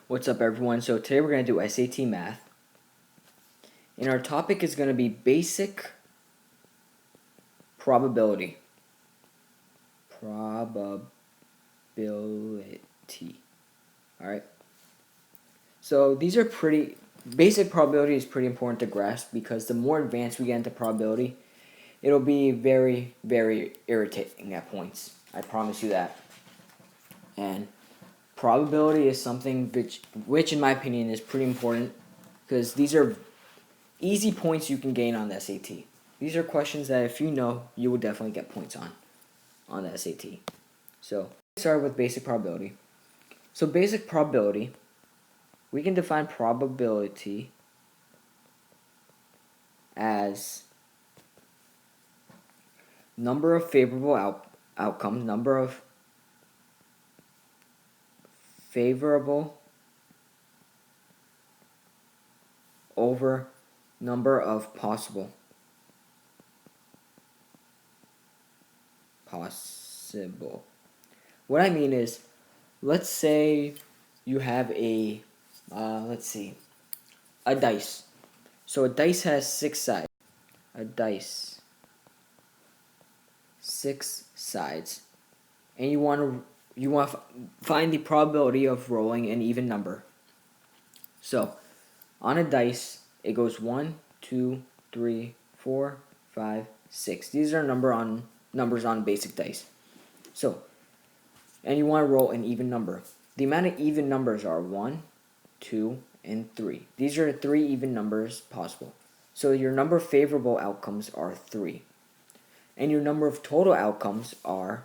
What's up, everyone? So today we're going to do SAT math, and our topic is going to be basic probability. Alright, so these are basic probability is pretty important to grasp, because the more advanced we get into probability, it'll be very, very irritating at points. I promise you that. And probability is something which in my opinion is pretty important, because these are easy points you can gain on the SAT. These are questions that if you know, you will definitely get points on the SAT. So let's start with basic probability. So basic probability, we can define probability as number of favorable outcomes, number of favorable over number of possible. What I mean is, let's say you have a dice. So a dice has 6 sides. A dice, 6 sides, and you want to find the probability of rolling an even number. So on a dice, it goes 1, 2, 3, 4, 5, 6. These are numbers on basic dice. So, and you want to roll an even number. The amount of even numbers are 1, 2, and 3. These are 3 even numbers possible. So your number of favorable outcomes are 3. And your number of total outcomes are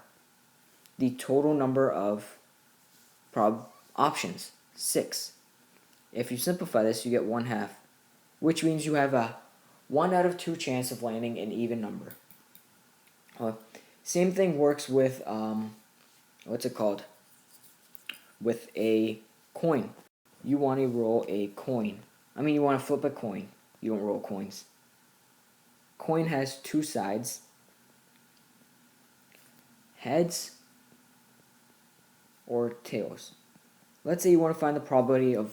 the total number of options, 6. If you simplify this, you get 1/2, which means you have a 1 out of 2 chance of landing an even number. Same thing works with, with a coin. You want to roll a coin. You want to flip a coin. You don't roll coins. Coin has 2 sides. Heads or tails. Let's say you want to find the probability of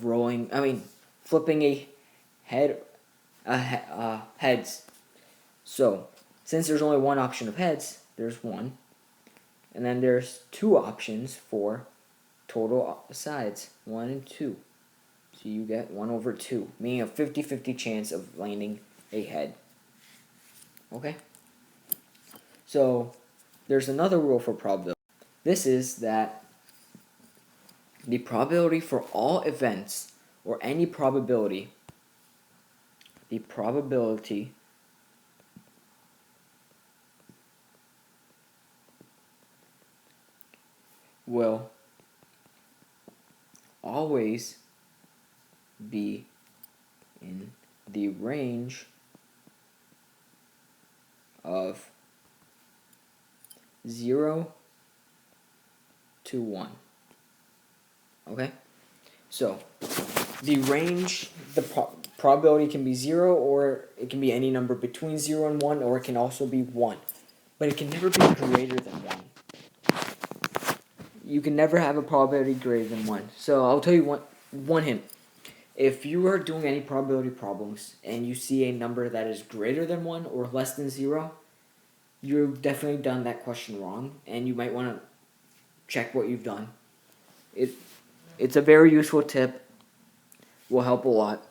flipping a heads. So, since there's only one option of heads, there's 1. And then there's 2 options for total sides, 1 and 2. So you get 1/2, meaning a 50-50 chance of landing a head. Okay? So, there's another rule for probability. This is that the probability for all events, or any probability, the probability will always be in the range of 0 to 1. Okay? So, the range, the probability can be 0, or it can be any number between 0 and 1, or it can also be 1. But it can never be greater than 1. You can never have a probability greater than 1. So, I'll tell you one hint. If you are doing any probability problems and you see a number that is greater than 1 or less than 0, you've definitely done that question wrong, and you might want to check what you've done. It's a very useful tip. Will help a lot.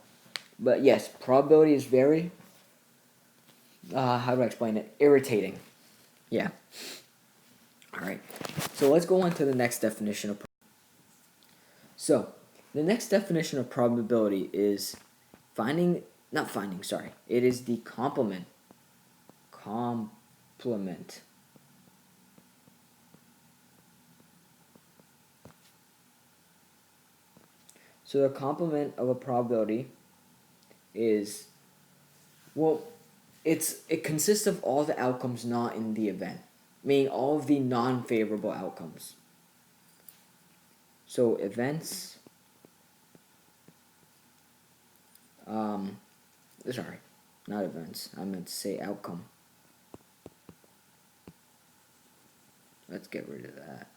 But yes, probability is very, how do I explain it? Irritating. Yeah. Alright. So let's go on to the next definition of So, the next definition of probability is it is the complement. So the complement of a probability is, it consists of all the outcomes not in the event, meaning all of the non-favorable outcomes. So events, not events, I meant to say outcome. Let's get rid of that.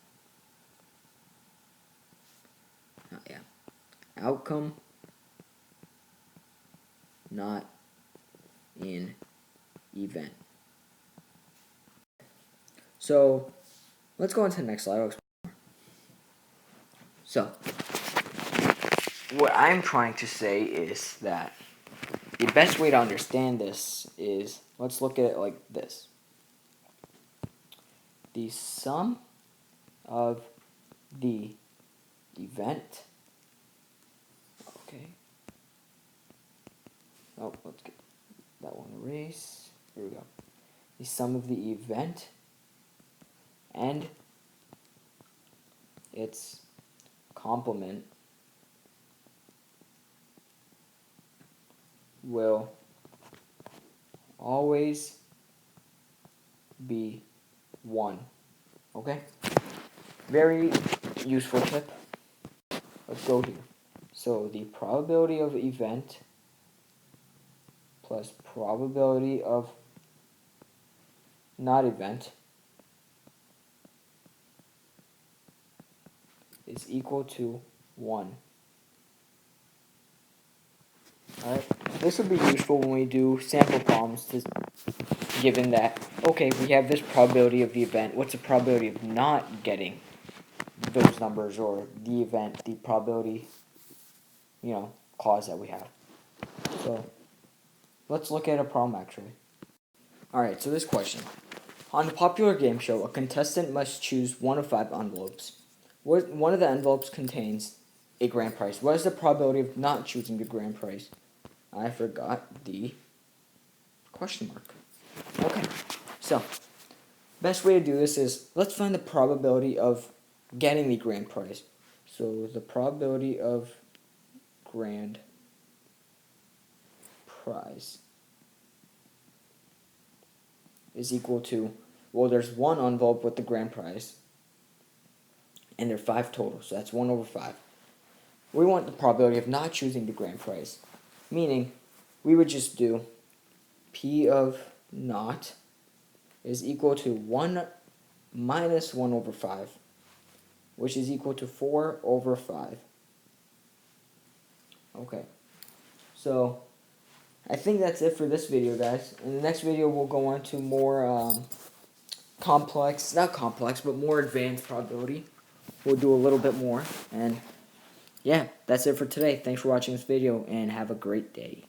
outcome, not an event. So let's go on to the next slide. I'll explain more. So what I'm trying to say is that the best way to understand this is, let's look at it like this. The sum of the event, okay, oh, let's get that one erased, here we go. The sum of the event and its complement will always be 1. Okay? Very useful tip. Let's go here. So the probability of event plus probability of not event is equal to 1. Alright? This will be useful when we do sample problems, given that, okay, we have this probability of the event. What's the probability of not getting those numbers, or the event, the probability, clause that we have. So let's look at a problem actually. Alright, so this question. On a popular game show, a contestant must choose one of 5 envelopes. One of the envelopes contains a grand prize. What is the probability of not choosing the grand prize? I forgot the question mark. Okay, so best way to do this is, let's find the probability of getting the grand prize. So the probability of grand prize is equal to, well, there's one envelope with the grand prize, and there are 5 total, so that's 1 over 5. We want the probability of not choosing the grand prize, meaning we would just do P of not is equal to 1 minus 1 over 5, which is equal to 4 over 5. Okay, so I think that's it for this video, guys. In the next video, we'll go on to more not complex, but more advanced probability. We'll do a little bit more, and yeah, that's it for today. Thanks for watching this video, and have a great day.